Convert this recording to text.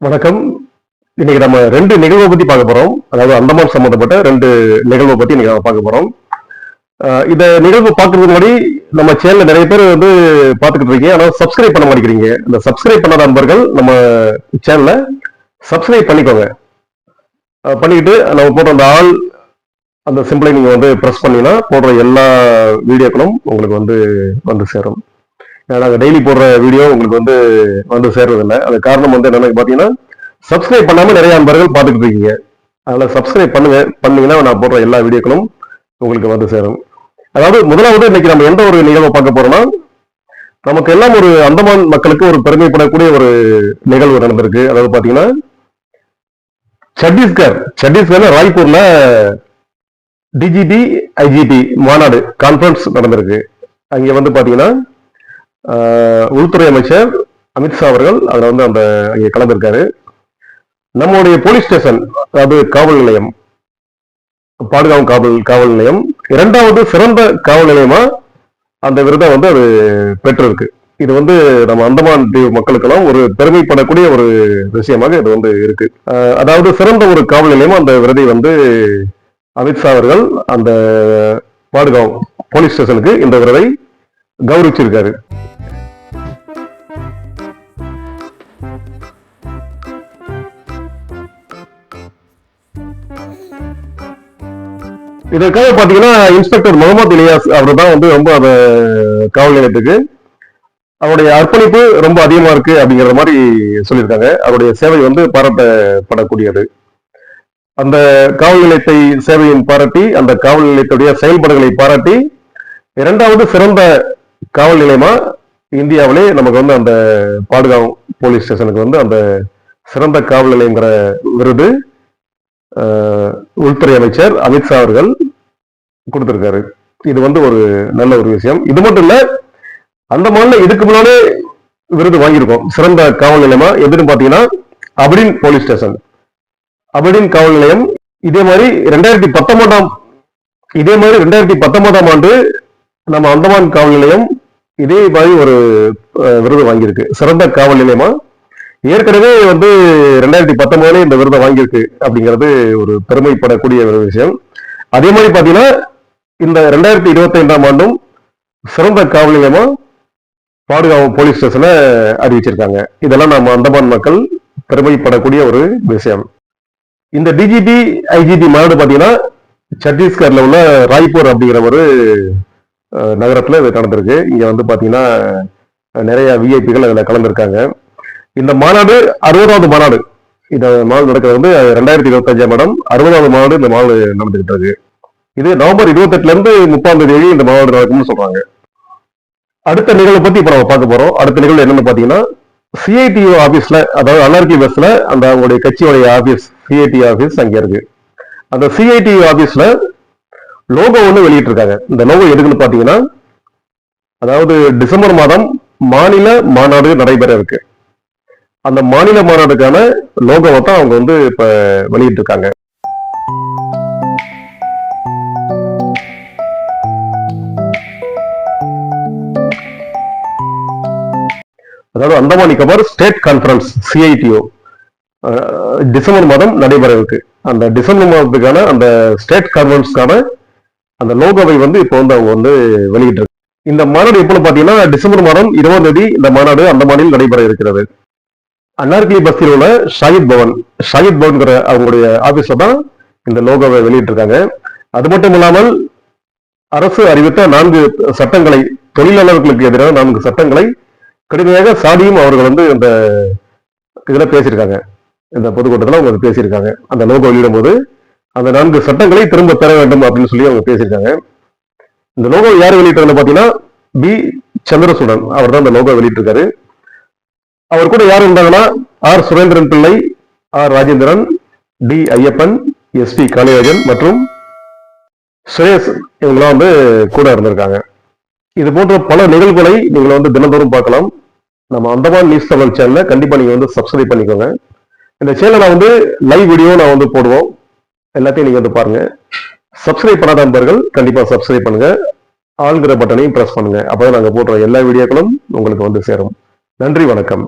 வணக்கம். இன்னைக்கு நம்ம ரெண்டு நிகழ்வை பத்தி பார்க்க போறோம். அதாவது அந்தமான் சம்பந்தப்பட்ட ரெண்டு நிகழ்வை பத்தி இன்னைக்கு நம்ம பார்க்க போறோம். இந்த நிகழ்வு பார்க்கறதுக்கு முன்னாடி நம்ம சேனல்ல நிறைய பேர் வந்து பார்த்துக்கிட்டு இருக்கீங்க, ஆனால் சப்ஸ்கிரைப் பண்ண மாட்டேங்கிறீங்க. இந்த சப்ஸ்கிரைப் பண்ணாத நண்பர்கள் நம்ம சேனலை சப்ஸ்கிரைப் பண்ணிக்கோங்க. பண்ணிக்கிட்டு நம்ம போடுற அந்த அந்த சிம்பிளை நீங்க வந்து ப்ரெஸ் பண்ணீங்கன்னா போடுற எல்லா வீடியோக்களும் உங்களுக்கு வந்து சேரும். நாங்கள் டெய்லி போடுற வீடியோ உங்களுக்கு வந்து சேர்றதில்லை. அது காரணம் என்னன்னு பார்த்தீங்கன்னா, சப்ஸ்கிரைப் பண்ணாம நிறைய நண்பர்கள் பார்த்துக்கிட்டு இருக்கீங்க. அதனால சப்ஸ்கிரைப் பண்ணீங்கன்னா நான் போடுற எல்லா வீடியோக்களும் உங்களுக்கு வந்து சேரும். அதாவது முதலாவது இன்னைக்கு நம்ம எந்த ஒரு நிகழ்வை பார்க்க போறோம்னா, நமக்கு எல்லாம் ஒரு அந்தமான் மக்களுக்கு ஒரு பெருமைப்படக்கூடிய ஒரு நிகழ்வு நடந்திருக்கு. அதாவது பாத்தீங்கன்னா, சத்தீஸ்கர்ல ராய்ப்பூர்ல டிஜிபி ஐஜிபி மாநாடு கான்பரன்ஸ் நடந்திருக்கு. அங்க பாத்தீங்கன்னா உள்துறை அமைச்சர் அமித்ஷா அவர்கள் அதுல அங்கே கலந்திருக்காரு. நம்முடைய போலீஸ் ஸ்டேஷன், அதாவது காவல் நிலையம், பாடுகாவ் காவல் நிலையம் இரண்டாவது சிறந்த காவல் நிலையமா அந்த விருதை அது பெற்றிருக்கு. இது நம்ம அந்தமான் தீவு மக்களுக்கெல்லாம் ஒரு பெருமைப்படக்கூடிய ஒரு விஷயமாக இது இருக்கு. அதாவது சிறந்த ஒரு காவல் நிலையமா அந்த விருதை அமித்ஷா அவர்கள் அந்த பாடுகாவ் போலீஸ் ஸ்டேஷனுக்கு இந்த விருதை கௌரவிச்சிருக்காரு. இதற்காக பாத்தீங்கன்னா இன்ஸ்பெக்டர் முகமது இலியாஸ் அவர் தான் ரொம்ப அந்த காவல் நிலையத்துக்கு அவருடைய அர்ப்பணிப்பு ரொம்ப அதிகமா இருக்கு அப்படிங்கிற மாதிரி சொல்லியிருக்காங்க. அவருடைய சேவை பாராட்டப்படக்கூடியது. அந்த காவல் நிலையத்தை சேவையின் பாராட்டி, அந்த காவல் நிலையத்துடைய செயல்பாடுகளை பாராட்டி, இரண்டாவது சிறந்த காவல் நிலையமா இந்தியாவிலே நமக்கு அந்த பாடுகாவ் போலீஸ் ஸ்டேஷனுக்கு அந்த சிறந்த காவல் நிலையங்கிற விருது உள்துறை அமைச்சர் அமித்ஷா அவர்கள் கொடுத்திருக்காரு. இது ஒரு நல்ல ஒரு விஷயம். இது மட்டும் இல்ல, அந்த மாநில இதுக்கு முன்னாலே விருது வாங்கியிருக்கோம் சிறந்த காவல் நிலையமா. எதுன்னு பாத்தீங்கன்னா அபடின் போலீஸ் ஸ்டேஷன், அபடின் காவல் நிலையம். இதே மாதிரி 2019 ஆண்டு நம்ம அந்தமான் காவல் நிலையம் இதே மாதிரி ஒரு விருது வாங்கியிருக்கு சிறந்த காவல் நிலையமா. ஏற்கனவே 2019 இந்த விருதை வாங்கியிருக்கு அப்படிங்கிறது ஒரு பெருமைப்படக்கூடிய ஒரு விஷயம். அதே மாதிரி பாத்தீங்கன்னா இந்த 2025 ஆண்டும் சிறந்த காவல் நிலையமா பாடுகாவ் போலீஸ் ஸ்டேஷனை அறிவிச்சிருக்காங்க. இதெல்லாம் நம்ம அந்தமான் மக்கள் பெருமைப்படக்கூடிய ஒரு விஷயம். இந்த டிஜிபி ஐஜிபி மாநாடு பாத்தீங்கன்னா சத்தீஸ்கர்ல உள்ள ராய்ப்பூர் அப்படிங்கிற ஒரு நகரத்துல இது நடந்திருக்கு. இங்க பாத்தீங்கன்னா நிறைய விஐபிகள் அதுல கலந்துருக்காங்க. இந்த மாநாடு 60வது மாநாடு. இந்த மாநாடு நடக்கிறது 2025 60வது மாநாடு இந்த மாநாடு நடந்துகிட்டு இருக்கு. இது நவம்பர் 28 இருந்து 30 இந்த மாநாடு நடக்கும்னு சொல்றாங்க. அடுத்த நிகழ்வை பத்தி இப்ப நம்ம பார்க்க போறோம். அடுத்த நிகழ்வு என்னன்னு பாத்தீங்கன்னா, சிஐடிஓ ஆபீஸ்ல, அதாவது அன்ஆர்கி பஸ்ல அவங்களுடைய கட்சியுடைய ஆபீஸ் சிஐடி ஆபீஸ் அங்க இருக்கு. அந்த சிஐடிஓ ஆபீஸ்ல லோகோ வெளியிட்டு இருக்காங்க. இந்த லோகோ எதுக்குன்னு பாத்தீங்கன்னா, அதாவது டிசம்பர் மாதம் மாநில மாநாடு நடைபெற இருக்கு. அந்த மாநில மாநாடுக்கான லோகோவை தான் அவங்க இப்ப வெளியிட்டு இருக்காங்க. அதாவது அந்தமான் நிக்கோபார் ஸ்டேட் கான்பரன்ஸ் சிஐடிஓ டிசம்பர் மாதம் நடைபெற இருக்கு. அந்த டிசம்பர் மாதத்துக்கான அந்த ஸ்டேட் கான்பரன்ஸ்க்கான அந்த லோகோவை இப்போ அவங்க வெளியிட்டு இருக்கு. இந்த மாநாடு எப்போ பாத்தீங்கன்னா டிசம்பர் மாதம் 20ஆம் தேதி இந்த மாநாடு அந்தமானில் நடைபெற இருக்கிறது. அன்னார்கலி பஸ்தியில் உள்ள ஷாஹித் பவன் அவங்களுடைய ஆபீஸ்ல தான் இந்த லோகோவை வெளியிட்டு இருக்காங்க. அது மட்டும் இல்லாமல் அரசு அறிவித்த 4 சட்டங்களை, தொழிலாளர்களுக்கு எதிரான 4 சட்டங்களை கடுமையாக சாதியும் அவர்கள் இந்த இதுல பேசியிருக்காங்க. இந்த பொதுக்கூட்டத்தில் அவங்க பேசியிருக்காங்க. அந்த லோகோ வெளியிடும் போது அந்த 4 சட்டங்களை திரும்ப பெற வேண்டும் அப்படின்னு சொல்லி அவங்க பேசியிருக்காங்க. இந்த லோகோ யார் வெளியிட்டதுன்னு பாத்தீங்கன்னா பி சந்திரசூடன் அவர் தான் இந்த லோகோ வெளியிட்டிருக்காரு. அவர் கூட யார் இருந்தாங்கன்னா R Surendran Pillai, R Rajendran, T Ayyappan, S T Kalirajan மற்றும் சுரேஷ் இவங்களாம் கூட இருந்திருக்காங்க. இது போன்ற பல நிகழ்வுகளை நீங்கள் தினந்தோறும் பார்க்கலாம். நம்ம அந்தமான் நியூஸ் தமிழ் சேனலை கண்டிப்பா நீங்க சப்ஸ்கிரைப் பண்ணிக்கோங்க. இந்த சேனலை லைவ் வீடியோ நான் போடுவோம். எல்லாத்தையும் நீங்க பாருங்க. சப்ஸ்கிரைப் பண்ணாத நண்பர்கள் கண்டிப்பா சப்ஸ்கிரைப் பண்ணுங்க. ஆல்ங்கிற பட்டனையும் பிரஸ் பண்ணுங்க. அப்பதான் நாங்க போடுற எல்லா வீடியோக்களும் உங்களுக்கு சேரும். நன்றி, வணக்கம்.